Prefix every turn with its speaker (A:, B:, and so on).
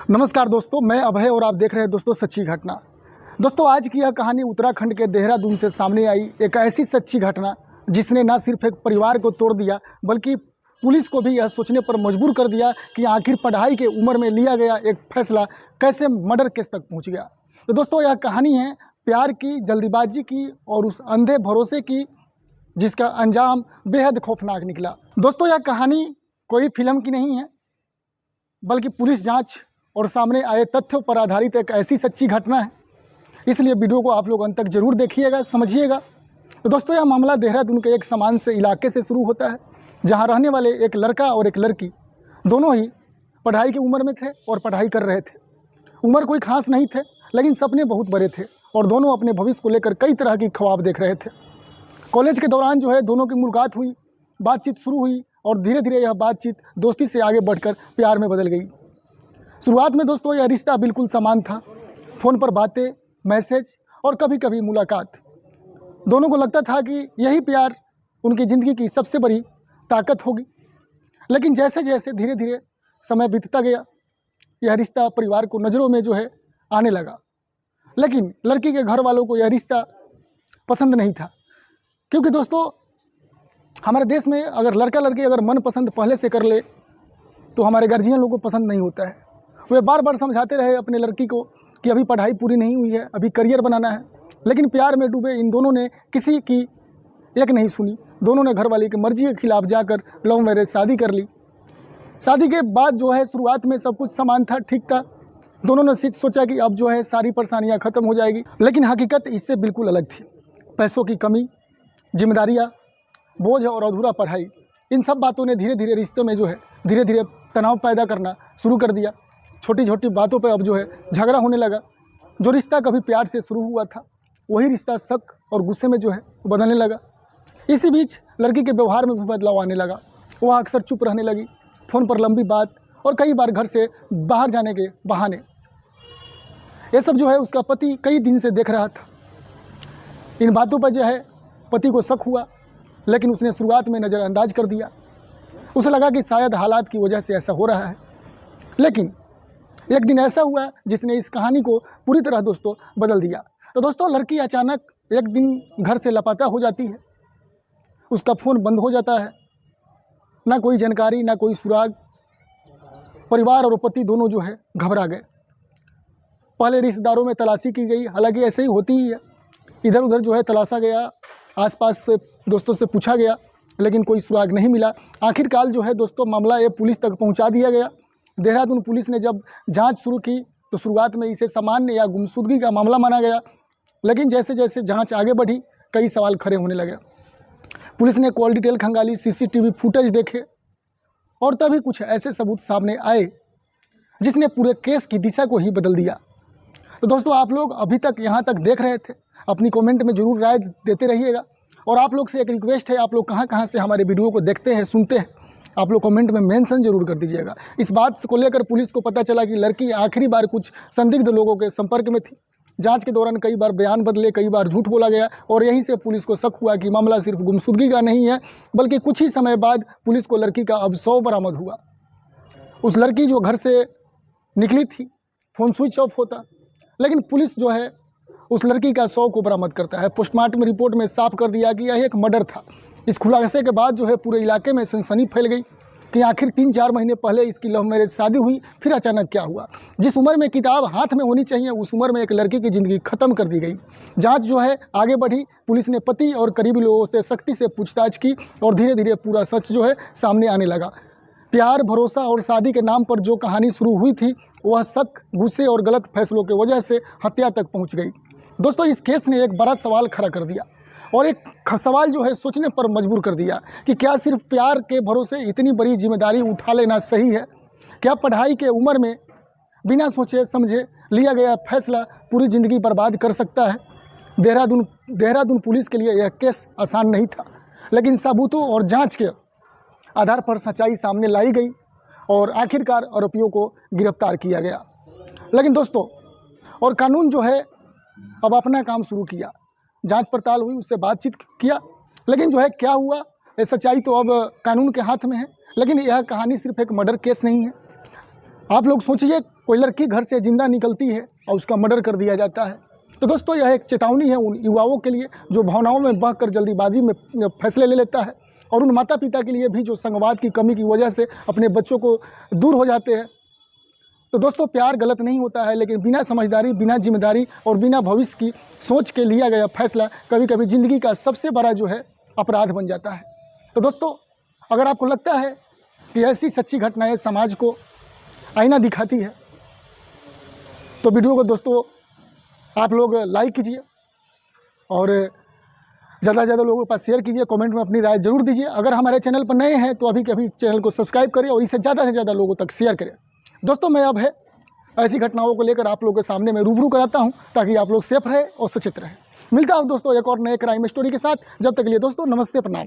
A: नमस्कार दोस्तों, मैं अभय और आप देख रहे हैं दोस्तों सच्ची घटना। दोस्तों आज की यह कहानी उत्तराखंड के देहरादून से सामने आई एक ऐसी सच्ची घटना जिसने न सिर्फ एक परिवार को तोड़ दिया बल्कि पुलिस को भी यह सोचने पर मजबूर कर दिया कि आखिर पढ़ाई के उम्र में लिया गया एक फैसला कैसे मर्डर केस तक पहुंच गया। तो दोस्तों यह कहानी है प्यार की, जल्दीबाजी की और उस अंधे भरोसे की जिसका अंजाम बेहद खौफनाक निकला। दोस्तों यह कहानी कोई फिल्म की नहीं है बल्कि पुलिस जांच और सामने आए तथ्यों पर आधारित एक ऐसी सच्ची घटना है। इसलिए वीडियो को आप लोग अंत तक जरूर देखिएगा, समझिएगा। तो दोस्तों यह मामला देहरादून के एक समान से इलाके से शुरू होता है जहां रहने वाले एक लड़का और एक लड़की दोनों ही पढ़ाई की उम्र में थे और पढ़ाई कर रहे थे। उम्र कोई खास नहीं थे लेकिन सपने बहुत बड़े थे और दोनों अपने भविष्य को लेकर कई तरह की ख्वाब देख रहे थे। कॉलेज के दौरान जो है दोनों की मुलाकात हुई, बातचीत शुरू हुई और धीरे धीरे यह बातचीत दोस्ती से आगे बढ़कर प्यार में बदल गई। शुरुआत में दोस्तों यह रिश्ता बिल्कुल समान था, फ़ोन पर बातें, मैसेज और कभी कभी मुलाकात। दोनों को लगता था कि यही प्यार उनकी ज़िंदगी की सबसे बड़ी ताकत होगी। लेकिन जैसे जैसे धीरे धीरे समय बीतता गया यह रिश्ता परिवार को नज़रों में जो है आने लगा। लेकिन लड़की के घर वालों को यह रिश्ता पसंद नहीं था, क्योंकि दोस्तों हमारे देश में अगर लड़का लड़की अगर मन पसंद पहले से कर ले तो हमारे गार्जियन लोगों को पसंद नहीं होता है। वे बार बार समझाते रहे अपने लड़की को कि अभी पढ़ाई पूरी नहीं हुई है, अभी करियर बनाना है, लेकिन प्यार में डूबे इन दोनों ने किसी की एक नहीं सुनी। दोनों ने घरवाली की मर्जी के खिलाफ जाकर लव मैरिज शादी कर ली। शादी के बाद जो है शुरुआत में सब कुछ समान था, ठीक था। दोनों ने सोचा कि अब जो है सारी परेशानियाँ ख़त्म हो जाएगी, लेकिन हकीकत इससे बिल्कुल अलग थी। पैसों की कमी, जिम्मेदारियाँ, बोझ और अधूरा पढ़ाई, इन सब बातों ने धीरे धीरे रिश्ते में जो है धीरे धीरे तनाव पैदा करना शुरू कर दिया। छोटी छोटी बातों पे अब जो है झगड़ा होने लगा। जो रिश्ता कभी प्यार से शुरू हुआ था वही रिश्ता शक और गुस्से में जो है बदलने लगा। इसी बीच लड़की के व्यवहार में भी बदलाव आने लगा। वह अक्सर चुप रहने लगी, फ़ोन पर लंबी बात और कई बार घर से बाहर जाने के बहाने। ये सब जो है उसका पति कई दिन से देख रहा था। इन बातों पर जो है पति को शक हुआ, लेकिन उसने शुरुआत में नज़रअंदाज कर दिया। उसे लगा कि शायद हालात की वजह से ऐसा हो रहा है। लेकिन एक दिन ऐसा हुआ जिसने इस कहानी को पूरी तरह दोस्तों बदल दिया। तो दोस्तों लड़की अचानक एक दिन घर से लापता हो जाती है। उसका फ़ोन बंद हो जाता है, ना कोई जानकारी, ना कोई सुराग। परिवार और पति दोनों जो है घबरा गए। पहले रिश्तेदारों में तलाशी की गई, हालांकि ऐसे ही होती ही है। इधर उधर जो है तलाशा गया, आसपास से दोस्तों से पूछा गया, लेकिन कोई सुराग नहीं मिला। आखिरकार जो है दोस्तों मामला ये पुलिस तक पहुंचा दिया गया। देहरादून पुलिस ने जब जांच शुरू की तो शुरुआत में इसे सामान्य या गुमशुदगी का मामला माना गया, लेकिन जैसे जैसे जांच आगे बढ़ी कई सवाल खड़े होने लगे। पुलिस ने कॉल डिटेल खंगाली, सीसीटीवी फुटेज देखे और तभी कुछ ऐसे सबूत सामने आए जिसने पूरे केस की दिशा को ही बदल दिया। तो दोस्तों आप लोग अभी तक यहाँ तक देख रहे थे, अपनी कमेंट में ज़रूर राय देते रहिएगा। और आप लोग से एक रिक्वेस्ट है, आप लोग कहाँ कहाँ से हमारे वीडियो को देखते हैं, सुनते हैं, आप लोग कमेंट में मेंशन जरूर कर दीजिएगा। इस बात को लेकर पुलिस को पता चला कि लड़की आखिरी बार कुछ संदिग्ध लोगों के संपर्क में थी। जांच के दौरान कई बार बयान बदले, कई बार झूठ बोला गया और यहीं से पुलिस को शक हुआ कि मामला सिर्फ गुमशुदगी का नहीं है, बल्कि कुछ ही समय बाद पुलिस को लड़की का अब शव बरामद हुआ। उस लड़की जो घर से निकली थी, फ़ोन स्विच ऑफ होता, लेकिन पुलिस जो है उस लड़की का शव को बरामद करता है। पोस्टमार्टम रिपोर्ट में साफ कर दिया कि यह एक मर्डर था। इस खुलासे के बाद जो है पूरे इलाके में सनसनी फैल गई कि आखिर 3-4 महीने पहले इसकी लव मैरिज शादी हुई, फिर अचानक क्या हुआ। जिस उम्र में किताब हाथ में होनी चाहिए उस उम्र में एक लड़की की ज़िंदगी ख़त्म कर दी गई। जांच जो है आगे बढ़ी, पुलिस ने पति और करीबी लोगों से सख्ती से पूछताछ की और धीरे धीरे पूरा सच जो है सामने आने लगा। प्यार, भरोसा और शादी के नाम पर जो कहानी शुरू हुई थी वह शक, गुस्से और गलत फैसलों की वजह से हत्या तक पहुँच गई। दोस्तों इस केस ने एक बड़ा सवाल खड़ा कर दिया और एक सवाल जो है सोचने पर मजबूर कर दिया कि क्या सिर्फ प्यार के भरोसे इतनी बड़ी जिम्मेदारी उठा लेना सही है? क्या पढ़ाई के उम्र में बिना सोचे समझे लिया गया फैसला पूरी ज़िंदगी बर्बाद कर सकता है? देहरादून पुलिस के लिए यह केस आसान नहीं था, लेकिन सबूतों और जांच के आधार पर सच्चाई सामने लाई गई और आखिरकार आरोपियों को गिरफ्तार किया गया। लेकिन दोस्तों और कानून जो है अब अपना काम शुरू किया। जांच पड़ताल हुई, उससे बातचीत किया, लेकिन जो है क्या हुआ ये सच्चाई तो अब कानून के हाथ में है। लेकिन यह कहानी सिर्फ एक मर्डर केस नहीं है। आप लोग सोचिए, कोई लड़की घर से जिंदा निकलती है और उसका मर्डर कर दिया जाता है। तो दोस्तों यह एक चेतावनी है उन युवाओं के लिए जो भावनाओं में बहकर जल्दीबाजी में फैसले ले लेता है, और उन माता पिता के लिए भी जो संवाद की कमी की वजह से अपने बच्चों को दूर हो जाते हैं। तो दोस्तों प्यार गलत नहीं होता है, लेकिन बिना समझदारी, बिना जिम्मेदारी और बिना भविष्य की सोच के लिया गया फैसला कभी कभी ज़िंदगी का सबसे बड़ा जो है अपराध बन जाता है। तो दोस्तों अगर आपको लगता है कि ऐसी सच्ची घटनाएं समाज को आईना दिखाती है तो वीडियो को दोस्तों आप लोग लाइक कीजिए और ज़्यादा से ज़्यादा लोगों के पास शेयर कीजिए, कमेंट में अपनी राय जरूर दीजिए। अगर हमारे चैनल पर नए हैं तो अभी के अभी चैनल को सब्सक्राइब करें और इसे ज़्यादा से ज़्यादा लोगों तक शेयर करें। दोस्तों मैं अब है ऐसी घटनाओं को लेकर आप लोगों के सामने मैं रूबरू कराता हूं ताकि आप लोग सेफ रहें और सचेत रहें। मिलता हूं दोस्तों एक और नए क्राइम स्टोरी के साथ। जब तक के लिए दोस्तों नमस्ते, प्रणाम।